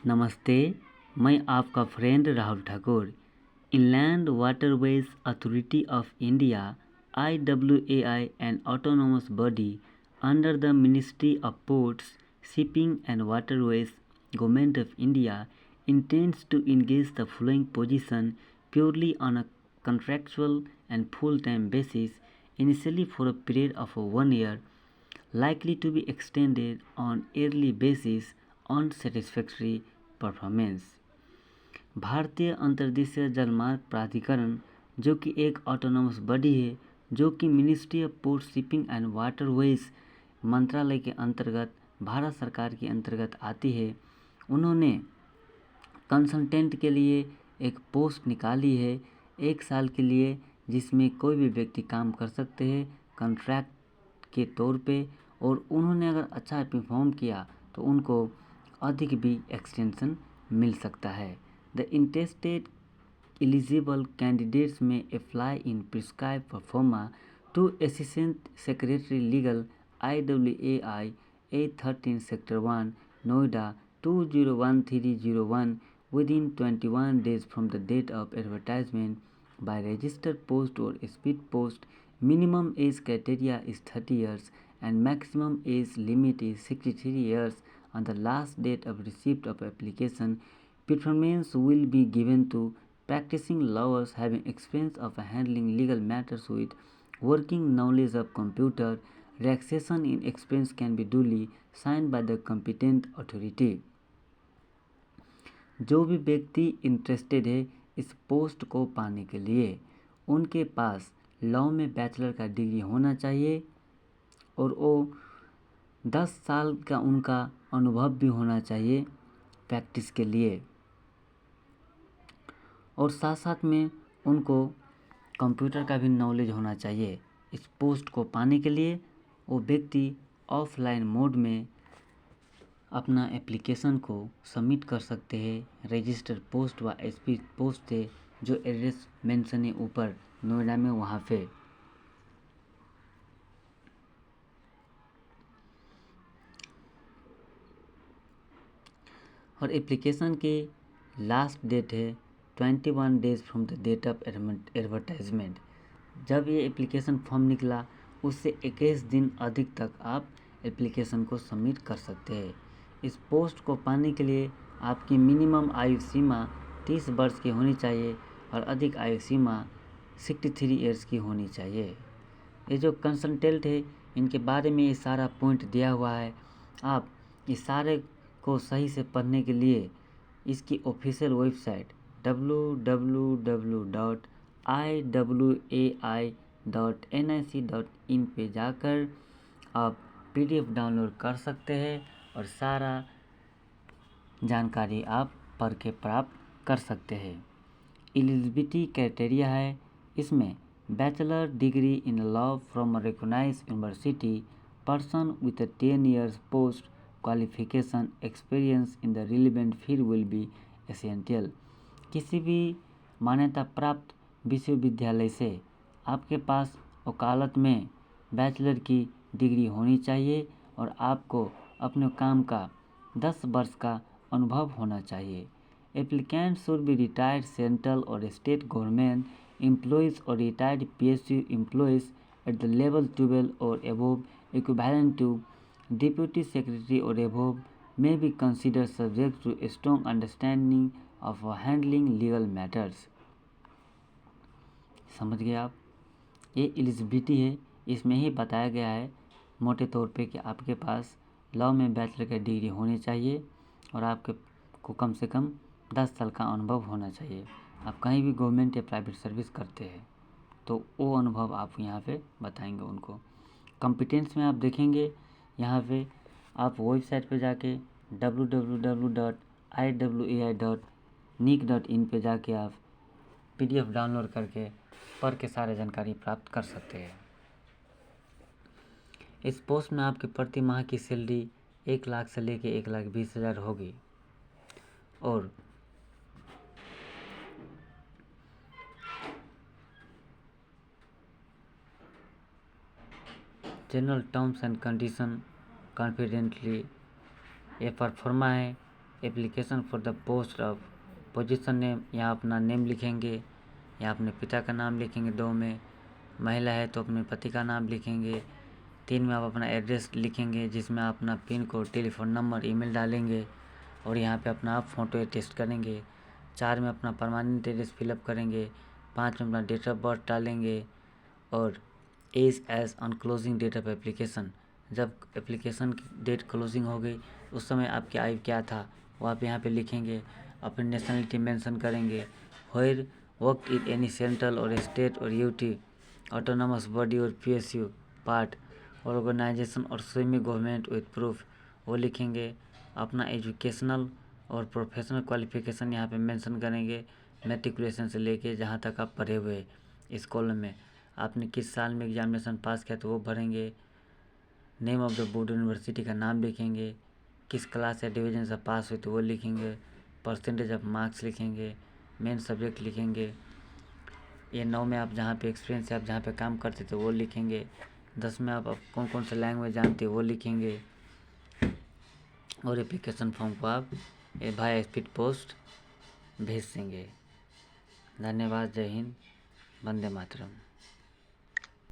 नमस्ते, मैं आपका friend Rahul Thakur. Inland waterways authority of India (IWAI) an autonomous body under the Ministry of Ports, Shipping and Waterways, Government of India, intends to engage the following position purely on a contractual and full-time basis, initially for a period of 1 year, likely to be extended on yearly basis on satisfactory performance. भारतीय अंतर्देशीय जलमार्ग प्राधिकरण, जो कि एक autonomous body है, जो कि ministry of port, shipping and waterways मंत्रालय के अंतर्गत, भारत सरकार के अंतर्गत आती है, उन्होंने कंसल्टेंट के लिए एक पोस्ट निकाली है 1 साल के लिए, जिसमें कोई भी व्यक्ति काम कर सकते हैं कॉन्ट्रैक्ट के तौर पे, और उन्होंने अगर अच्छा परफॉर्म किया तो उनको अधिक भी एक्सटेंशन मिल सकता है। द इंटरेस्टेड एलिजिबल कैंडिडेट्स में apply in prescribe proforma to assistant secretary legal IWAI A13 sector 1 Noida 201301 within 21 days from the date of advertisement by registered post or speed post. Minimum age criteria is 30 years and maximum age limit is 63 years. On the last date of receipt of application, preference will be given to practicing lawyers having experience of handling legal matters with working knowledge of computer. Relaxation in experience can be duly signed by the competent authority. जो भी व्यक्ति interested है इस post को पाने के लिए, उनके पास लॉ में बैचलर का डिग्री होना चाहिए और वो 10 साल का उनका अनुभव भी होना चाहिए प्रैक्टिस के लिए, और साथ साथ में उनको कंप्यूटर का भी नॉलेज होना चाहिए। इस पोस्ट को पाने के लिए वो व्यक्ति ऑफलाइन मोड में अपना एप्लीकेशन को सबमिट कर सकते हैं रजिस्टर्ड पोस्ट व स्पीड पोस्ट से, जो एड्रेस मेंशन है ऊपर नोएडा में वहाँ पे। और एप्लीकेशन की लास्ट डेट है 21 days from the date of advertisement. जब ये एप्लीकेशन फॉर्म निकला उससे 21 दिन अधिक तक आप एप्लीकेशन को सबमिट कर सकते हैं। इस पोस्ट को पाने के लिए आपकी मिनिमम आयु सीमा 30 वर्ष की होनी चाहिए और अधिक आयु सीमा 63 ईयर्स की होनी चाहिए। ये जो कंसल्टेंट है इनके बारे में ये सारा पॉइंट दिया हुआ है। आप इस सारे को सही से पढ़ने के लिए इसकी ऑफिशियल वेबसाइट www.iwai.nic.in पे जाकर आप PDF डाउनलोड कर सकते हैं और सारा जानकारी आप पढ़ के प्राप्त कर सकते हैं। एलिजिबिलिटी क्राइटेरिया है, इसमें bachelor degree in law from recognised university, person with 10 years post qualification experience in the relevant field will be essential. किसी भी मान्यता प्राप्त विश्वविद्यालय से आपके पास वकालत में बैचलर की डिग्री होनी चाहिए और आपको अपने काम का 10 वर्ष का अनुभव होना चाहिए। Applicant should be retired central और स्टेट गवर्नमेंट एम्प्लॉयज़ और retired PSU employees at the level 12 और above, equivalent to Deputy Secretary or above, may be considered subject to a strong understanding of handling legal matters। समझ गए आप? ये eligibility है, इसमें ही बताया गया है मोटे तौर पे कि आपके पास लॉ में बैचलर का डिग्री होनी चाहिए और आपके को कम से कम 10 साल का अनुभव होना चाहिए। आप कहीं भी गवर्नमेंट या प्राइवेट सर्विस करते हैं तो वो अनुभव आप यहाँ पे बताएंगे उनको। कॉम्पिटेंस में आप देखेंगे यहाँ पे आप वेबसाइट पे जाके www.iwai.nic.in पे जाके आप PDF डाउनलोड करके पढ़ के सारे जानकारी प्राप्त कर सकते हैं। इस पोस्ट में आपकी प्रति माह की सैलरी 1 लाख से लेके 1,20,000 होगी और general terms and condition confidently ये परफॉर्मा है, application for the post of position name, यहाँ अपना नेम लिखेंगे, यहाँ अपने पिता का नाम लिखेंगे। 2 में महिला है तो अपने पति का नाम लिखेंगे। 3 में आप अपना एड्रेस लिखेंगे जिसमें आप अपना pin code, telephone number, email डालेंगे और यहाँ पे अपना आप फ़ोटो अटेस्ट करेंगे। 4 में अपना परमानेंट एड्रेस फिलअप करेंगे। 5 में अपना डेट ऑफ बर्थ डालेंगे और age on closing date of application, जब एप्लीकेशन की डेट क्लोजिंग हो गई उस समय आपकी आयु क्या था वो आप यहाँ पे लिखेंगे। अपनी नेशनलिटी मेंशन करेंगे। Where work in any central और स्टेट और यूटी ऑटोनॉमस बॉडी और पीएसयू पार्ट और ऑर्गेनाइजेशन और सेमी गवर्नमेंट विथ प्रूफ वो लिखेंगे। अपना एजुकेशनल और प्रोफेशनल क्वालिफिकेशन यहाँ पे मेंशन करेंगे, मैट्रिकुलेशन से लेके जहाँ तक आप पढ़े हुए इस कॉलम में। आपने किस साल में एग्जामिनेशन पास किया तो वो भरेंगे। Name of the board university का नाम लिखेंगे। किस क्लास या डिवीजन से पास हुए तो वो लिखेंगे। परसेंटेज ऑफ मार्क्स लिखेंगे। मेन सब्जेक्ट लिखेंगे। ये 9 में आप जहाँ पे एक्सपीरियंस है, आप जहाँ पे काम करते थे वो लिखेंगे। 10 में आप कौन कौन सा लैंग्वेज जानते हो वो लिखेंगे और एप्लीकेशन फॉर्म को आप बाय स्पीड पोस्ट भेज देंगे। धन्यवाद। जय हिंद। वंदे मातरम।